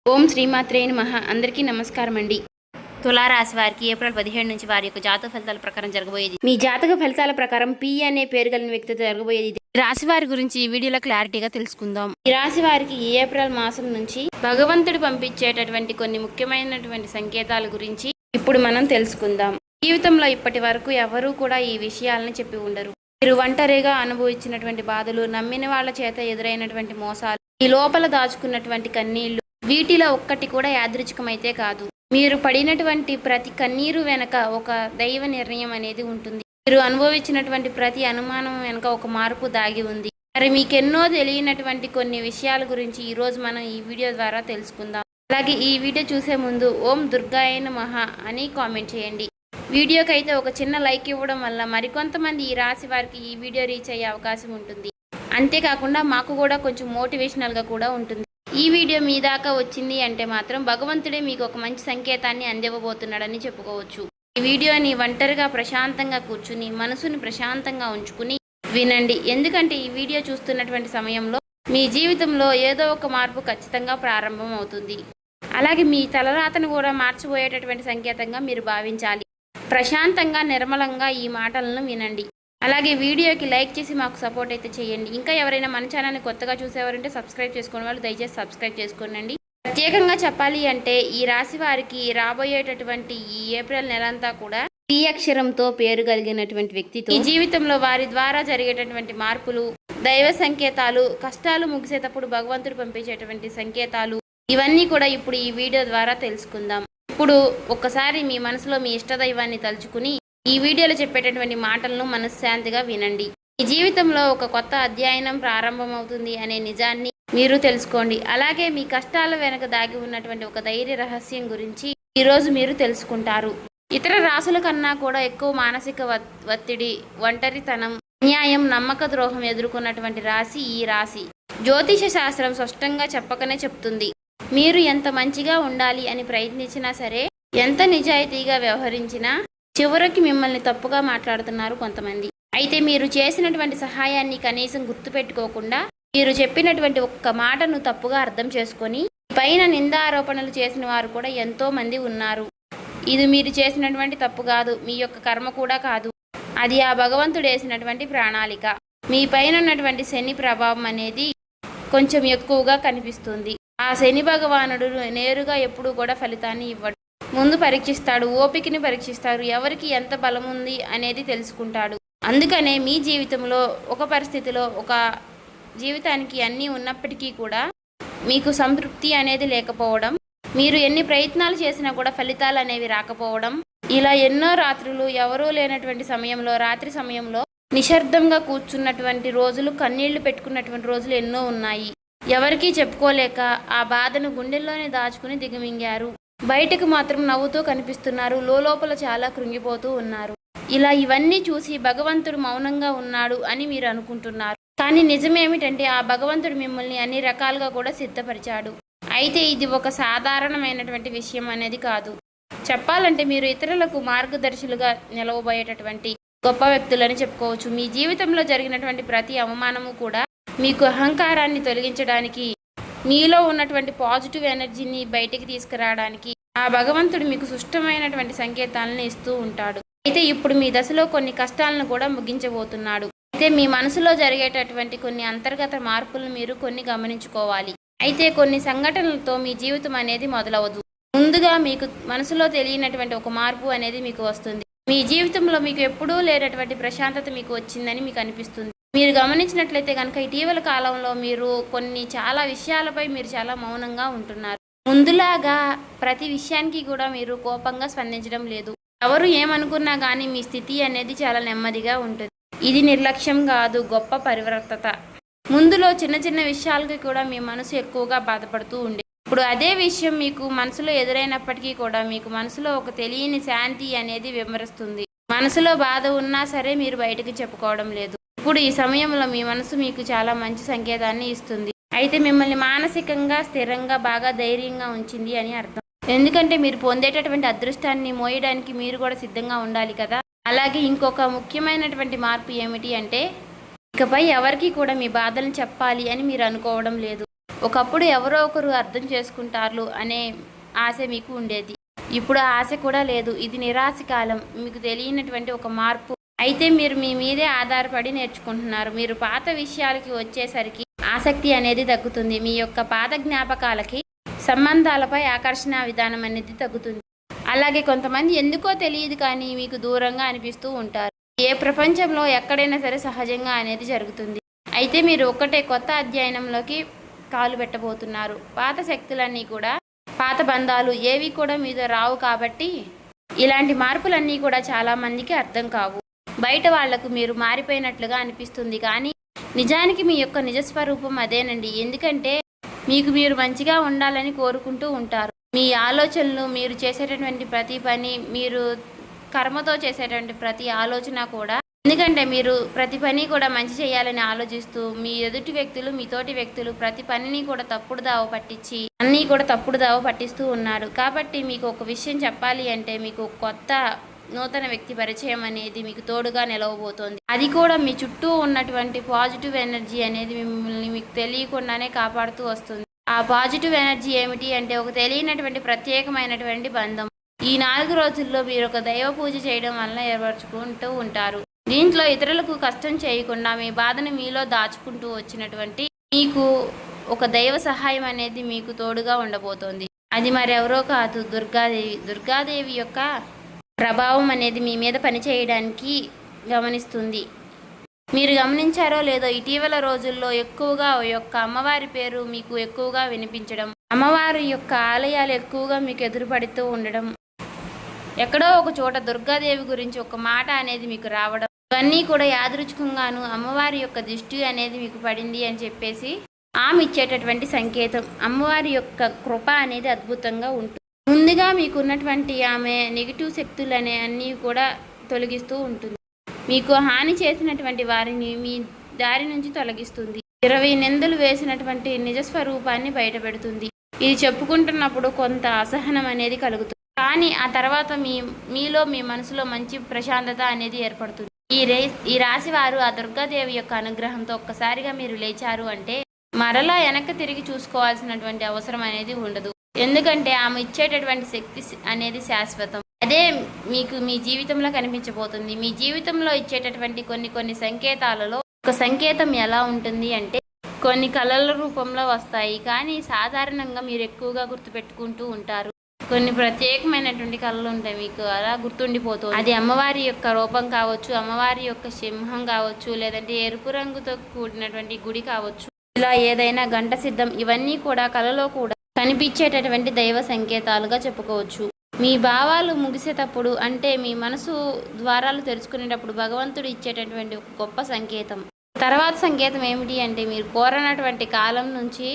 ఓం శ్రీమాత్రే నమః. అందరికీ నమస్కారం అండి. తులారాశి వారికి ఏప్రిల్ 17 నుంచి వారి యొక్క జాతక ఫలితాల ప్రకారం జరగబోయేది. మీ జాతక ఫలితాల ప్రకారం పి అనే పేరు కలిగిన వ్యక్తితో జరగబోయేది. రాశి వారి గురించి ఈ వీడియోలో క్లారిటీగా తెలుసుకుందాం. ఈ రాశి వారికి ఈ ఏప్రిల్ మాసం నుంచి భగవంతుడు పంపించేటటువంటి కొన్ని ముఖ్యమైనటువంటి సంకేతాల గురించి ఇప్పుడు మనం తెలుసుకుందాం. జీవితంలో ఇప్పటి వరకు ఎవరూ కూడా ఈ విషయాలను చెప్పి ఉండరు. మీరు ఒంటరిగా అనుభవించినటువంటి బాధలు, నమ్మిన వాళ్ళ చేత ఎదురైనటువంటి మోసాలు, ఈ లోపల దాచుకున్నటువంటి కన్నీళ్లు, వీటిలో ఒక్కటి కూడా యాదృచ్ఛికమైతే కాదు. మీరు పడినటువంటి ప్రతి కన్నీరు వెనక ఒక దైవ నిర్ణయం అనేది ఉంటుంది. మీరు అనుభవించినటువంటి ప్రతి అనుమానం వెనక ఒక మార్పు దాగి ఉంది. మరి మీకెన్నో తెలియనటువంటి కొన్ని విషయాల గురించి ఈరోజు మనం ఈ వీడియో ద్వారా తెలుసుకుందాం. అలాగే ఈ వీడియో చూసే ముందు ఓం దుర్గాయ నమః అని కామెంట్ చేయండి. వీడియోకి అయితే ఒక చిన్న లైక్ ఇవ్వడం వల్ల మరికొంతమంది ఈ రాశి వారికి ఈ వీడియో రీచ్ అయ్యే అవకాశం ఉంటుంది. అంతేకాకుండా మాకు కూడా కొంచెం మోటివేషనల్గా కూడా ఉంటుంది. ఈ వీడియో మీ దాకా వచ్చింది అంటే మాత్రం భగవంతుడే మీకు ఒక మంచి సంకేతాన్ని అందివ్వబోతున్నాడని చెప్పుకోవచ్చు. ఈ వీడియోని ఒంటరిగా ప్రశాంతంగా కూర్చుని మనసుని ప్రశాంతంగా ఉంచుకుని వినండి. ఎందుకంటే ఈ వీడియో చూస్తున్నటువంటి సమయంలో మీ జీవితంలో ఏదో ఒక మార్పు ఖచ్చితంగా ప్రారంభం అవుతుంది. అలాగే మీ తలరాతను కూడా మార్చిపోయేటటువంటి సంకేతంగా మీరు భావించాలి. ప్రశాంతంగా నిర్మలంగా ఈ మాటలను వినండి. అలాగే వీడియోకి లైక్ చేసి మాకు సపోర్ట్ అయితే చేయండి. ఇంకా ఎవరైనా మన ఛానల్ని కొత్తగా చూసేవారంటే సబ్స్క్రైబ్ చేసుకునే వాళ్ళు దయచేసి సబ్స్క్రైబ్ చేసుకోండి. ప్రత్యేకంగా చెప్పాలి అంటే ఈ రాశి వారికి రాబోయేటటువంటి ఈ ఏప్రిల్ నెలంతా కూడా పి అక్షరంతో పేరు కలిగినటువంటి వ్యక్తితో ఈ జీవితంలో వారి ద్వారా జరిగేటటువంటి మార్పులు, దైవ సంకేతాలు, కష్టాలు ముగిసేటప్పుడు భగవంతుడు పంపించేటువంటి సంకేతాలు, ఇవన్నీ కూడా ఇప్పుడు ఈ వీడియో ద్వారా తెలుసుకుందాం. ఇప్పుడు ఒక్కసారి మీ మనసులో మీ ఇష్టదైవాన్ని తలుచుకుని ఈ వీడియోలో చెప్పేటటువంటి మాటలను మనశ్శాంతిగా వినండి. ఈ జీవితంలో ఒక కొత్త అధ్యయనం ప్రారంభమవుతుంది అనే నిజాన్ని మీరు తెలుసుకోండి. అలాగే మీ కష్టాల వెనక దాగి ఉన్నటువంటి ఒక ధైర్య రహస్యం గురించి ఈరోజు మీరు తెలుసుకుంటారు. ఇతర రాశుల కన్నా కూడా ఎక్కువ మానసిక ఒత్తిడి, ఒంటరితనం, అన్యాయం, నమ్మక ద్రోహం ఎదుర్కొన్నటువంటి రాశి ఈ రాశి. జ్యోతిష శాస్త్రం స్పష్టంగా చెప్పకనే చెప్తుంది. మీరు ఎంత మంచిగా ఉండాలి అని ప్రయత్నించినా సరే, ఎంత నిజాయితీగా వ్యవహరించినా చివరికి మిమ్మల్ని తప్పుగా మాట్లాడుతున్నారు కొంతమంది. అయితే మీరు చేసినటువంటి సహాయాన్ని కనీసం గుర్తుపెట్టుకోకుండా మీరు చెప్పినటువంటి ఒక్క మాటను తప్పుగా అర్థం చేసుకొని పైన నిందారోపణలు చేసిన వారు కూడా ఎంతో మంది ఉన్నారు. ఇది మీరు చేసినటువంటి తప్పు కాదు, మీ యొక్క కర్మ కూడా కాదు. అది ఆ భగవంతుడు వేసినటువంటి ప్రణాళిక. మీ పైన ఉన్నటువంటి శని ప్రభావం అనేది కొంచెం ఎక్కువగా కనిపిస్తుంది. ఆ శని భగవానుడు నేరుగా ఎప్పుడూ కూడా ఫలితాన్ని ఇవ్వడు. ముందు పరీక్షిస్తాడు, ఓపికని పరీక్షిస్తాడు, ఎవరికి ఎంత బలం ఉంది అనేది తెలుసుకుంటాడు. అందుకనే మీ జీవితంలో ఒక పరిస్థితిలో ఒక జీవితానికి అన్నీ ఉన్నప్పటికీ కూడా మీకు సంతృప్తి అనేది లేకపోవడం, మీరు ఎన్ని ప్రయత్నాలు చేసినా కూడా ఫలితాలు అనేవి రాకపోవడం, ఇలా ఎన్నో రాత్రులు ఎవరూ లేనటువంటి సమయంలో, రాత్రి సమయంలో నిశ్శబ్దంగా కూర్చున్నటువంటి రోజులు, కన్నీళ్లు పెట్టుకున్నటువంటి రోజులు ఎన్నో ఉన్నాయి. ఎవరికీ చెప్పుకోలేక ఆ బాధను గుండెల్లోనే దాచుకుని దిగమింగారు. బయటకు మాత్రం నవ్వుతూ కనిపిస్తున్నారు, లోపల చాలా కృంగిపోతూ ఉన్నారు. ఇలా ఇవన్నీ చూసి భగవంతుడు మౌనంగా ఉన్నాడు అని మీరు అనుకుంటున్నారు. కానీ నిజమేమిటంటే ఆ భగవంతుడు మిమ్మల్ని అన్ని రకాలుగా కూడా సిద్ధపరిచాడు. అయితే ఇది ఒక సాధారణమైనటువంటి విషయం అనేది కాదు. చెప్పాలంటే మీరు ఇతరులకు మార్గదర్శులుగా నిలవబోయేటటువంటి గొప్ప వ్యక్తులని చెప్పుకోవచ్చు. మీ జీవితంలో జరిగినటువంటి ప్రతి అవమానము కూడా మీకు అహంకారాన్ని తొలగించడానికి, మీలో ఉన్నటువంటి పాజిటివ్ ఎనర్జీని బయటికి తీసుకురావడానికి ఆ భగవంతుడు మీకు సుష్టమైనటువంటి సంకేతాలను ఇస్తూ ఉంటాడు. అయితే ఇప్పుడు మీ దశలో కొన్ని కష్టాలను కూడా ముగించబోతున్నాడు. అయితే మీ మనసులో జరిగేటటువంటి కొన్ని అంతర్గత మార్పులను మీరు కొన్ని గమనించుకోవాలి. అయితే కొన్ని సంఘటనలతో మీ జీవితం అనేది మొదలవదు. ముందుగా మీకు మనసులో తెలియనటువంటి ఒక మార్పు అనేది మీకు వస్తుంది. మీ జీవితంలో మీకు ఎప్పుడూ లేనటువంటి ప్రశాంతత మీకు వచ్చిందని మీకు అనిపిస్తుంది. మీరు గమనించినట్లయితే కనుక ఇటీవల కాలంలో మీరు చాలా విషయాలపై మీరు చాలా మౌనంగా ఉంటున్నారు. ముందులాగా ప్రతి విషయానికి కూడా మీరు కోపంగా స్పందించడం లేదు. ఎవరు ఏమనుకున్నా కానీ మీ స్థితి అనేది చాలా నెమ్మదిగా ఉంటుంది. ఇది నిర్లక్ష్యం కాదు, గొప్ప పరివర్తత. ముందులో చిన్న చిన్న విషయాలకి కూడా మీ మనసు ఎక్కువగా బాధపడుతూ ఉండే, ఇప్పుడు అదే విషయం మీకు మనసులో ఎదురైనప్పటికీ కూడా మీకు మనసులో ఒక తెలియని శాంతి అనేది విమరిస్తుంది. మనసులో బాధ ఉన్నా సరే మీరు బయటకు చెప్పుకోవడం లేదు. ఇప్పుడు ఈ సమయంలో మీ మనసు మీకు చాలా మంచి సంకేతాన్ని ఇస్తుంది. అయితే మిమ్మల్ని మానసికంగా స్థిరంగా బాగా ధైర్యంగా ఉంచింది అని అర్థం. ఎందుకంటే మీరు పొందేటటువంటి అదృష్టాన్ని మోయడానికి మీరు కూడా సిద్ధంగా ఉండాలి కదా. అలాగే ఇంకొక ముఖ్యమైనటువంటి మార్పు ఏమిటి అంటే ఇకపై ఎవరికి కూడా మీ బాధలను చెప్పాలి అని మీరు అనుకోవడం లేదు. ఒకప్పుడు ఎవరో ఒకరు అర్థం చేసుకుంటారు అనే ఆశ మీకు ఉండేది. ఇప్పుడు ఆ ఆశ కూడా లేదు. ఇది నిరాశ కాలం. మీకు తెలియనటువంటి ఒక మార్పు. అయితే మీరు మీ మీదే ఆధారపడి నేర్చుకుంటున్నారు. మీరు పాత విషయాలకి వచ్చేసరికి ఆసక్తి అనేది తగ్గుతుంది. మీ యొక్క పాత జ్ఞాపకాలకి, సంబంధాలపై ఆకర్షణ విధానం అనేది తగ్గుతుంది. అలాగే కొంతమంది ఎందుకో తెలియదు కానీ మీకు దూరంగా అనిపిస్తూ ఉంటారు. ఏ ప్రపంచంలో ఎక్కడైనా సరే సహజంగా అనేది జరుగుతుంది. అయితే మీరు ఒక్కటే కొత్త అధ్యయనంలోకి కాలు పెట్టబోతున్నారు. పాత శక్తులన్నీ కూడా, పాత బంధాలు ఏవి కూడా మీతో రావు. కాబట్టి ఇలాంటి మార్పులన్నీ కూడా చాలామందికి అర్థం కావు. బయట వాళ్లకు మీరు మారిపోయినట్లుగా అనిపిస్తుంది కానీ నిజానికి మీ యొక్క నిజస్వరూపం అదేనండి. ఎందుకంటే మీకు మీరు మంచిగా ఉండాలని కోరుకుంటూ ఉంటారు. మీ ఆలోచనలు, మీరు చేసేటటువంటి ప్రతి పని, మీరు కర్మతో చేసేటువంటి ప్రతి ఆలోచన కూడా, ఎందుకంటే మీరు ప్రతి పని కూడా మంచి చేయాలని ఆలోచిస్తూ మీ ఎదుటి వ్యక్తులు, మీ తోటి వ్యక్తులు ప్రతి పనిని కూడా తప్పుడు దావ పట్టించి అన్నీ కూడా తప్పుడు దావ పట్టిస్తూ ఉన్నారు. కాబట్టి మీకు ఒక విషయం చెప్పాలి అంటే మీకు కొత్త నూతన వ్యక్తి పరిచయం అనేది మీకు తోడుగా నిలవబోతోంది. అది కూడా మీ చుట్టూ ఉన్నటువంటి పాజిటివ్ ఎనర్జీ అనేది మిమ్మల్ని మీకు తెలియకుండానే కాపాడుతూ వస్తుంది. ఆ పాజిటివ్ ఎనర్జీ ఏమిటి అంటే ఒక తెలియనటువంటి ప్రత్యేకమైనటువంటి బంధం. ఈ 4 రోజుల్లో మీరు ఒక దైవ పూజ చేయడం వల్ల ఏర్పరచుకుంటూ ఉంటారు. దీంట్లో ఇతరులకు కష్టం చేయకుండా మీ బాధను మీలో దాచుకుంటూ వచ్చినటువంటి మీకు ఒక దైవ సహాయం అనేది మీకు తోడుగా ఉండబోతోంది. అది మరెవరో కాదు, దుర్గాదేవి. దుర్గాదేవి యొక్క ప్రభావం అనేది మీ మీద పనిచేయడానికి గమనిస్తుంది. మీరు గమనించారో లేదో ఇటీవల రోజుల్లో ఎక్కువగా యొక్క అమ్మవారి పేరు మీకు ఎక్కువగా వినిపించడం, అమ్మవారి యొక్క ఆలయాలు ఎక్కువగా మీకు ఎదురుపడుతూ ఉండడం, ఎక్కడో ఒక చోట దుర్గాదేవి గురించి ఒక మాట అనేది మీకు రావడం, ఇవన్నీ కూడా యాదృచ్ఛికంగాను అమ్మవారి యొక్క దృష్టి అనేది మీకు పడింది అని చెప్పేసి ఆమె ఇచ్చేటటువంటి సంకేతం. అమ్మవారి యొక్క కృప అనేది అద్భుతంగా ఉంటుంది. ముందుగా మీకున్నటువంటి ఆమె నెగిటివ్ శక్తులు అనే అన్నీ కూడా తొలగిస్తూ ఉంటుంది. మీకు హాని చేసినటువంటి వారిని మీ దారి నుంచి తొలగిస్తుంది. 20 నిందలు వేసినటువంటి నిజస్వరూపాన్ని బయటపెడుతుంది. ఇది చెప్పుకుంటున్నప్పుడు కొంత అసహనం అనేది కలుగుతుంది. కానీ ఆ తర్వాత మీలో మీ మనసులో మంచి ప్రశాంతత అనేది ఏర్పడుతుంది. ఈ రాశి వారు ఆ దుర్గాదేవి యొక్క అనుగ్రహంతో ఒక్కసారిగా మీరు లేచారు అంటే మరలా వెనక్కి తిరిగి చూసుకోవాల్సినటువంటి అవసరం అనేది ఉండదు. ఎందుకంటే ఆమె ఇచ్చేటటువంటి శక్తి అనేది శాశ్వతం. అదే మీకు మీ జీవితంలో కనిపించబోతుంది. మీ జీవితంలో ఇచ్చేటటువంటి కొన్ని సంకేతాలలో ఒక సంకేతం ఎలా ఉంటుంది అంటే కొన్ని కళల రూపంలో వస్తాయి. కానీ సాధారణంగా మీరు ఎక్కువగా గుర్తుపెట్టుకుంటూ ఉంటారు. కొన్ని ప్రత్యేకమైనటువంటి కళలు ఉంటాయి, మీకు అలా గుర్తుండిపోతుంది. అది అమ్మవారి యొక్క రూపం కావచ్చు, అమ్మవారి యొక్క సింహం కావచ్చు, లేదంటే ఎరుపు రంగుతో కూడినటువంటి గుడి కావచ్చు, ఇలా ఏదైనా గంట సిద్ధం, ఇవన్నీ కూడా కళలో కూడా కనిపించేటటువంటి దైవ సంకేతాలుగా చెప్పుకోవచ్చు. మీ భావాలు ముగిసేటప్పుడు అంటే మీ మనసు ద్వారాలు తెరుచుకునేటప్పుడు భగవంతుడు ఇచ్చేటటువంటి ఒక గొప్ప సంకేతం. తర్వాత సంకేతం ఏమిటి అంటే మీరు కోరనటువంటి కాలం నుంచి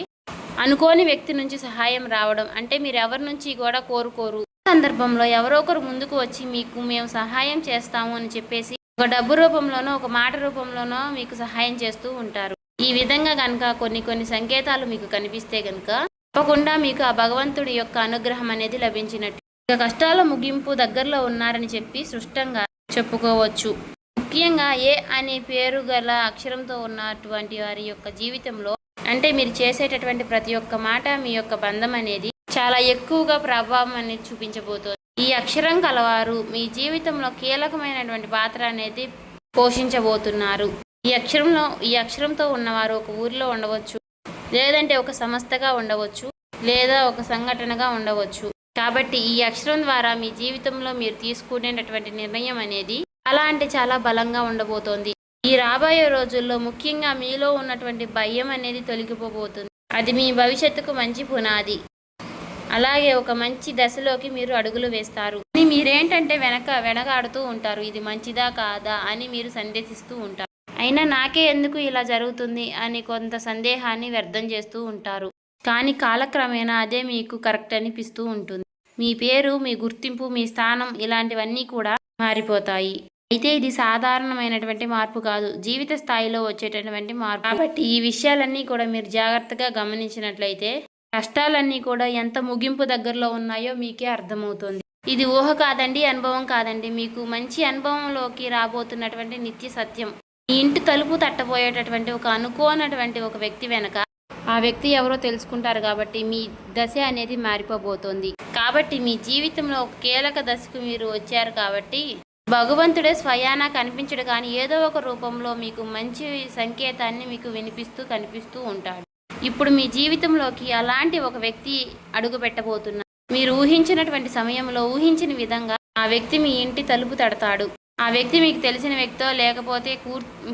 అనుకోని వ్యక్తి నుంచి సహాయం రావడం. అంటే మీరు ఎవరి నుంచి కూడా కోరుకోరు, సందర్భంలో ఎవరో ఒకరు ముందుకు వచ్చి మీకు మేము సహాయం చేస్తాము అని చెప్పేసి ఒక డబ్బు రూపంలోనో ఒక మాట రూపంలోనో మీకు సహాయం చేస్తూ ఉంటారు. ఈ విధంగా కనుక కొన్ని సంకేతాలు మీకు కనిపిస్తే కనుక తప్పకుండా మీకు ఆ భగవంతుడి యొక్క అనుగ్రహం అనేది లభించినట్టు. ఇక కష్టాల ముగింపు దగ్గరలో ఉన్నారని చెప్పి స్పష్టంగా చెప్పుకోవచ్చు. ముఖ్యంగా ఏ అనే పేరు గల అక్షరంతో ఉన్నటువంటి వారి యొక్క జీవితంలో అంటే మీరు చేసేటటువంటి ప్రతి ఒక్క మాట మీ యొక్క బంధం అనేది చాలా ఎక్కువగా ప్రభావం అనేది చూపించబోతోంది. ఈ అక్షరం కలవారు మీ జీవితంలో కీలకమైనటువంటి పాత్ర అనేది పోషించబోతున్నారు. ఈ అక్షరంతో ఉన్నవారు ఒక ఊరిలో ఉండవచ్చు, లేదంటే ఒక సంస్థగా ఉండవచ్చు, లేదా ఒక సంఘటనగా ఉండవచ్చు. కాబట్టి ఈ అక్షరం ద్వారా మీ జీవితంలో మీరు తీసుకునేటటువంటి నిర్ణయం అనేది చాలా అంటే చాలా బలంగా ఉండబోతోంది. ఈ రాబోయే రోజుల్లో ముఖ్యంగా మీలో ఉన్నటువంటి భయం అనేది తొలగిపోబోతుంది. అది మీ భవిష్యత్తుకు మంచి పునాది. అలాగే ఒక మంచి దశలోకి మీరు అడుగులు వేస్తారు. మీరేంటంటే వెనకాడుతూ ఉంటారు. ఇది మంచిదా కాదా అని మీరు సందేహిస్తూ ఉంటారు. అయినా నాకే ఎందుకు ఇలా జరుగుతుంది అని కొంత సందేహాన్ని వ్యర్థం చేస్తూ ఉంటారు. కానీ కాలక్రమేణా అదే మీకు కరెక్ట్ అనిపిస్తూ ఉంటుంది. మీ పేరు, మీ గుర్తింపు, మీ స్థానం ఇలాంటివన్నీ కూడా మారిపోతాయి. అయితే ఇది సాధారణమైనటువంటి మార్పు కాదు, జీవిత స్థాయిలో వచ్చేటటువంటి మార్పు. కాబట్టి ఈ విషయాలన్నీ కూడా మీరు జాగ్రత్తగా గమనించినట్లయితే కష్టాలన్నీ కూడా ఎంత ముగింపు దగ్గరలో ఉన్నాయో మీకే అర్థమవుతుంది. ఇది ఊహ కాదండి, అనుభవం కాదండి, మీకు మంచి అనుభవంలోకి రాబోతున్నటువంటి నిత్య సత్యం. మీ ఇంటి తలుపు తట్టబోయేటటువంటి ఒక అనుకోనటువంటి ఒక వ్యక్తి వెనక ఆ వ్యక్తి ఎవరో తెలుసుకుంటారు కాబట్టి మీ దశ అనేది మారిపోబోతోంది. కాబట్టి మీ జీవితంలో ఒక కీలక దశకు మీరు వచ్చారు కాబట్టి భగవంతుడే స్వయానా కనిపించడు కానీ ఏదో ఒక రూపంలో మీకు మంచి సంకేతాన్ని మీకు వినిపిస్తూ కనిపిస్తూ ఉంటాడు. ఇప్పుడు మీ జీవితంలోకి అలాంటి ఒక వ్యక్తి అడుగు పెట్టబోతున్నారు. మీరు ఊహించినటువంటి సమయంలో ఊహించిన విధంగా ఆ వ్యక్తి మీ ఇంటి తలుపు తడతాడు. ఆ వ్యక్తి మీకు తెలిసిన వ్యక్తో లేకపోతే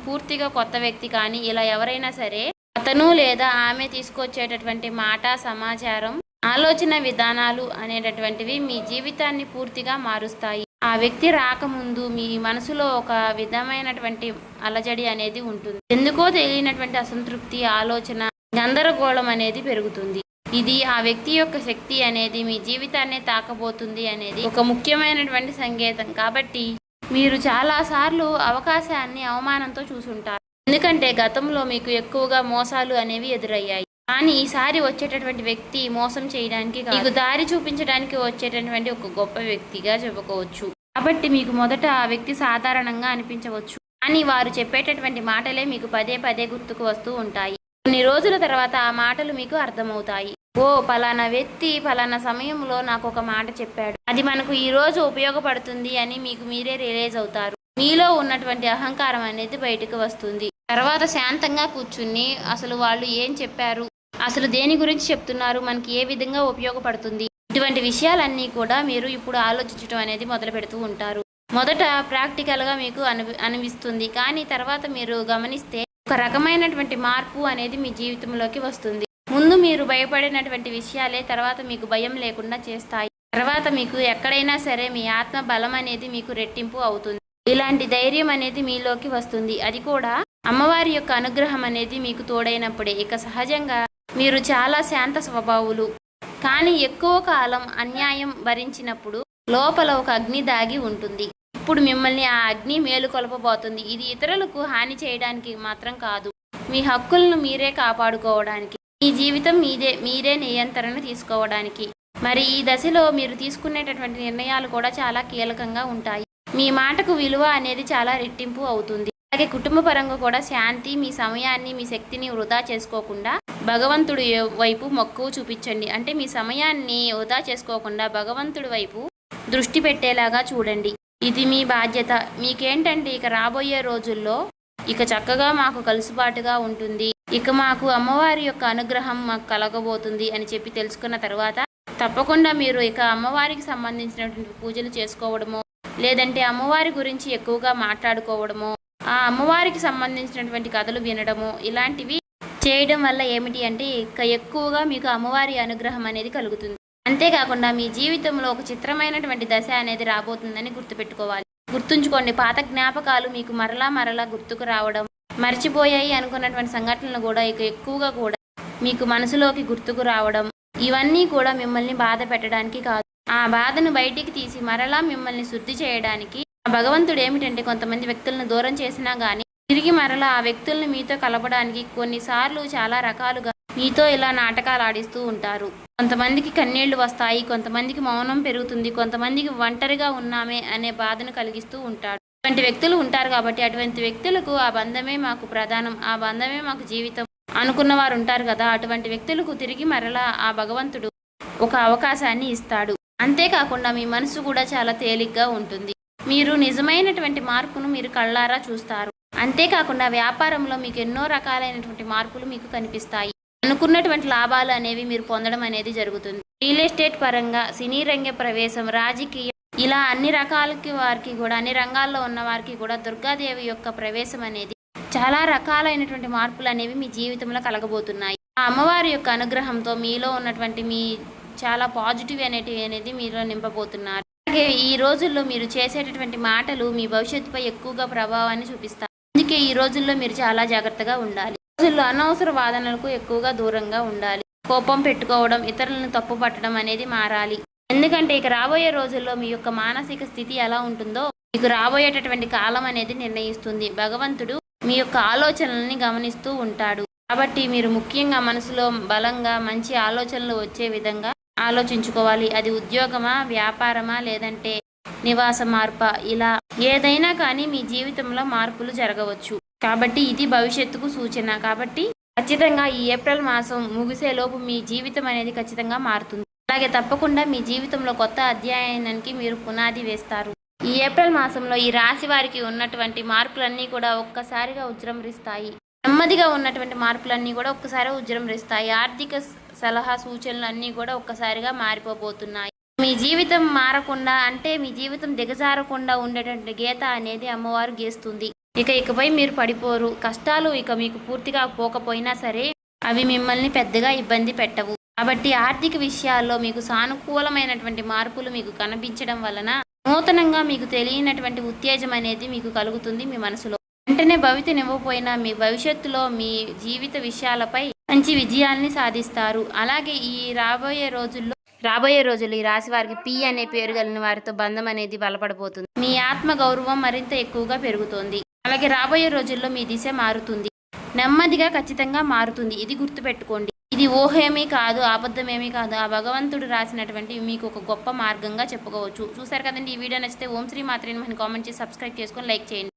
పూర్తిగా కొత్త వ్యక్తి కానీ ఇలా ఎవరైనా సరే అతను లేదా ఆమె తీసుకొచ్చేటటువంటి మాట, సమాచారం, ఆలోచన విధానాలు అనేటటువంటివి మీ జీవితాన్ని పూర్తిగా మారుస్తాయి. ఆ వ్యక్తి రాకముందు మీ మనసులో ఒక విధమైనటువంటి అలజడి అనేది ఉంటుంది. ఎందుకో తెలియనటువంటి అసంతృప్తి, ఆలోచన, గందరగోళం అనేది పెరుగుతుంది. ఇది ఆ వ్యక్తి యొక్క శక్తి అనేది మీ జీవితాన్ని తాకబోతుంది అనేది ఒక ముఖ్యమైనటువంటి సంకేతం. కాబట్టి మీరు చాలాసార్లు అవకాశాన్ని అవమానంతో చూసుంటారు. ఎందుకంటే గతంలో మీకు ఎక్కువగా మోసాలు అనేవి ఎదురయ్యాయి. కానీ ఈసారి వచ్చేటటువంటి వ్యక్తి మోసం చేయడానికి మీకు దారి చూపించడానికి వచ్చేటటువంటి ఒక గొప్ప వ్యక్తిగా చెప్పుకోవచ్చు. కాబట్టి మీకు మొదట ఆ వ్యక్తి సాధారణంగా అనిపించవచ్చు, కానీ వారు చెప్పేటటువంటి మాటలే మీకు పదే పదే గుర్తుకు వస్తూ ఉంటాయి. కొన్ని రోజుల తర్వాత ఆ మాటలు మీకు అర్థమవుతాయి. ఓ పలానా వ్యక్తి పలానా సమయంలో నాకు ఒక మాట చెప్పాడు, అది మనకు ఈ రోజు ఉపయోగపడుతుంది అని మీకు మీరే రియలైజ్ అవుతారు. మీలో ఉన్నటువంటి అహంకారం అనేది బయటకు వస్తుంది. తర్వాత శాంతంగా కూర్చుని అసలు వాళ్ళు ఏం చెప్పారు, అసలు దేని గురించి చెప్తున్నారు, మనకి ఏ విధంగా ఉపయోగపడుతుంది, ఇటువంటి విషయాలన్నీ కూడా మీరు ఇప్పుడు ఆలోచించడం అనేది మొదలు పెడుతూ ఉంటారు. మొదట ప్రాక్టికల్గా మీకు అనిపిస్తుంది, కానీ తర్వాత మీరు గమనిస్తే ఒక రకమైనటువంటి మార్పు అనేది మీ జీవితంలోకి వస్తుంది. ముందు మీరు భయపడినటువంటి విషయాలే తర్వాత మీకు భయం లేకుండా చేస్తాయి. తర్వాత మీకు ఎక్కడైనా సరే మీ ఆత్మ బలం అనేది మీకు రెట్టింపు అవుతుంది. ఇలాంటి ధైర్యం అనేది మీలోకి వస్తుంది. అది కూడా అమ్మవారి యొక్క అనుగ్రహం అనేది మీకు తోడైనప్పుడే. ఇక సహజంగా మీరు చాలా శాంత స్వభావులు, కానీ ఎక్కువ కాలం అన్యాయం భరించినప్పుడు లోపల ఒక అగ్ని దాగి ఉంటుంది. ఇప్పుడు మిమ్మల్ని ఆ అగ్ని మేలుకొల్పబోతుంది. ఇది ఇతరులకు హాని చేయడానికి మాత్రం కాదు, మీ హక్కులను మీరే కాపాడుకోవడానికి, మీ జీవితం మీరే నియంత్రణ తీసుకోవడానికి. మరి ఈ దశలో మీరు తీసుకునేటటువంటి నిర్ణయాలు కూడా చాలా కీలకంగా ఉంటాయి. మీ మాటకు విలువ అనేది చాలా రెట్టింపు అవుతుంది. అలాగే కుటుంబ పరంగా కూడా శాంతి, మీ సమయాన్ని, మీ శక్తిని వృధా చేసుకోకుండా భగవంతుడి వైపు మక్కువ చూపించండి. అంటే మీ సమయాన్ని వృధా చేసుకోకుండా భగవంతుడి వైపు దృష్టి పెట్టేలాగా చూడండి. ఇది మీ బాధ్యత. మీకేంటంటే ఇక రాబోయే రోజుల్లో ఇక చక్కగా మాకు కలుసుబాటుగా ఉంటుంది, ఇక మాకు అమ్మవారి యొక్క అనుగ్రహం మాకు కలగబోతుంది అని చెప్పి తెలుసుకున్న తర్వాత తప్పకుండా మీరు ఇక అమ్మవారికి సంబంధించినటువంటి పూజలు చేసుకోవడమో, లేదంటే అమ్మవారి గురించి ఎక్కువగా మాట్లాడుకోవడమో, ఆ అమ్మవారికి సంబంధించినటువంటి కథలు వినడము, ఇలాంటివి చేయడం వల్ల ఏమిటి అంటే ఇక ఎక్కువగా మీకు అమ్మవారి అనుగ్రహం అనేది కలుగుతుంది. అంతేకాకుండా మీ జీవితంలో ఒక చిత్రమైనటువంటి దశ అనేది రాబోతుందని గుర్తుపెట్టుకోవాలి. గుర్తుంచుకోండి, పాత జ్ఞాపకాలు మీకు మరలా గుర్తుకు రావడం, మర్చిపోయాయి అనుకున్నటువంటి సంఘటనలు కూడా ఇక ఎక్కువగా కూడా మీకు మనసులోకి గుర్తుకు రావడం, ఇవన్నీ కూడా మిమ్మల్ని బాధ పెట్టడానికి కాదు, ఆ బాధను బయటికి తీసి మరలా మిమ్మల్ని శుద్ధి చేయడానికి. భగవంతుడు ఏమిటంటే కొంతమంది వ్యక్తులను దూరం చేసినా కానీ తిరిగి మరలా ఆ వ్యక్తులను మీతో కలపడానికి కొన్నిసార్లు చాలా రకాలుగా మీతో ఇలా నాటకాలు ఆడిస్తూ ఉంటారు. కొంతమందికి కన్నీళ్లు వస్తాయి, కొంతమందికి మౌనం పెరుగుతుంది, కొంతమందికి ఒంటరిగా ఉన్నామే అనే బాధను కలిగిస్తూ ఉంటాడు. అటువంటి వ్యక్తులు ఉంటారు. కాబట్టి అటువంటి వ్యక్తులకు ఆ బంధమే మాకు ప్రధానం, ఆ బంధమే మాకు జీవితం అనుకున్న వారు ఉంటారు కదా, అటువంటి వ్యక్తులకు తిరిగి మరలా ఆ భగవంతుడు ఒక అవకాశాన్ని ఇస్తాడు. అంతేకాకుండా మీ మనసు కూడా చాలా తేలిగ్గా ఉంటుంది. మీరు నిజమైనటువంటి మార్పును మీరు కళ్ళారా చూస్తారు. అంతేకాకుండా వ్యాపారంలో మీకు ఎన్నో రకాలైనటువంటి మార్పులు మీకు కనిపిస్తాయి. అనుకున్నటువంటి లాభాలు అనేవి మీరు పొందడం అనేది జరుగుతుంది. రియల్ ఎస్టేట్ పరంగా, సినీ రంగ ప్రవేశం, రాజకీయం, ఇలా అన్ని రకాలకి వారికి కూడా, అన్ని రంగాల్లో ఉన్న వారికి కూడా దుర్గాదేవి యొక్క ప్రవేశం అనేది చాలా రకాలైనటువంటి మార్పులు అనేవి మీ జీవితంలో కలగబోతున్నాయి. ఆ అమ్మవారి యొక్క అనుగ్రహంతో మీలో ఉన్నటువంటి మీ చాలా పాజిటివ్ అనేది మీలో నింపబోతున్నారు. అలాగే ఈ రోజుల్లో మీరు చేసేటటువంటి మాటలు మీ భవిష్యత్తుపై ఎక్కువగా ప్రభావాన్ని చూపిస్తాయి. అందుకే ఈ రోజుల్లో మీరు చాలా జాగ్రత్తగా ఉండాలి. రోజుల్లో అనవసర వాదనలకు ఎక్కువగా దూరంగా ఉండాలి. కోపం పెట్టుకోవడం, ఇతరులను తప్పు పట్టడం అనేది మారాలి. ఎందుకంటే ఇక రాబోయే రోజుల్లో మీ యొక్క మానసిక స్థితి ఎలా ఉంటుందో మీకు రాబోయేటటువంటి కాలం అనేది నిర్ణయిస్తుంది. భగవంతుడు మీ యొక్క ఆలోచనల్ని గమనిస్తూ ఉంటాడు. కాబట్టి మీరు ముఖ్యంగా మనసులో బలంగా మంచి ఆలోచనలు వచ్చే విధంగా ఆలోచించుకోవాలి. అది ఉద్యోగమా, వ్యాపారమా, లేదంటే నివాస మార్పా, ఇలా ఏదైనా కానీ మీ జీవితంలో మార్పులు జరగవచ్చు. కాబట్టి ఇది భవిష్యత్తుకు సూచన. కాబట్టి ఖచ్చితంగా ఈ ఏప్రిల్ మాసం ముగిసేలోపు మీ జీవితం అనేది ఖచ్చితంగా మారుతుంది. అలాగే తప్పకుండా మీ జీవితంలో కొత్త అధ్యాయానికి మీరు పునాది వేస్తారు. ఈ ఏప్రిల్ మాసంలో ఈ రాశి వారికి ఉన్నటువంటి మార్పులన్నీ కూడా ఒక్కసారిగా ఉజృంభిస్తాయి. నెమ్మదిగా ఉన్నటువంటి మార్పులన్నీ కూడా ఒక్కసారి ఉజృంభిస్తాయి. ఆర్థిక సలహా సూచనలు అన్నీ కూడా ఒక్కసారిగా మారిపోబోతున్నాయి. మీ జీవితం మారకుండా అంటే మీ జీవితం దిగజారకుండా ఉండేటువంటి గీత అనేది అమ్మవారు గీస్తుంది. ఇకపై మీరు పడిపోరు. కష్టాలు ఇక మీకు పూర్తిగా పోకపోయినా సరే అవి మిమ్మల్ని పెద్దగా ఇబ్బంది పెట్టవు. కాబట్టి ఆర్థిక విషయాల్లో మీకు సానుకూలమైనటువంటి మార్పులు మీకు కనిపించడం వలన నూతనంగా మీకు తెలియనటువంటి ఉత్తేజం అనేది మీకు కలుగుతుంది మీ మనసులో. వెంటనే భవితనివ్వకపోయినా మీ భవిష్యత్తులో మీ జీవిత విషయాలపై మంచి విజయాల్ని సాధిస్తారు. అలాగే ఈ రాబోయే రోజుల్లో ఈ రాశి వారికి పి అనే పేరు కలిగిన వారితో బంధం అనేది బలపడబోతుంది. మీ ఆత్మ గౌరవం మరింత ఎక్కువగా పెరుగుతుంది. అలాగే రాబోయే రోజుల్లో మీ దిశ మారుతుంది. నెమ్మదిగా ఖచ్చితంగా మారుతుంది. ఇది గుర్తుపెట్టుకోండి. ఇది ఊహేమీ కాదు, అబద్ధమేమీ కాదు. ఆ భగవంతుడు రాసినటువంటి మీకు ఒక గొప్ప మార్గంగా చెప్పుకోవచ్చు. చూసారు కదండి. ఈ వీడియో నచ్చితే ఓం శ్రీ మాత్రే నమః కామెంట్ చేసి సబ్స్క్రైబ్ చేసుకొని లైక్ చేయండి.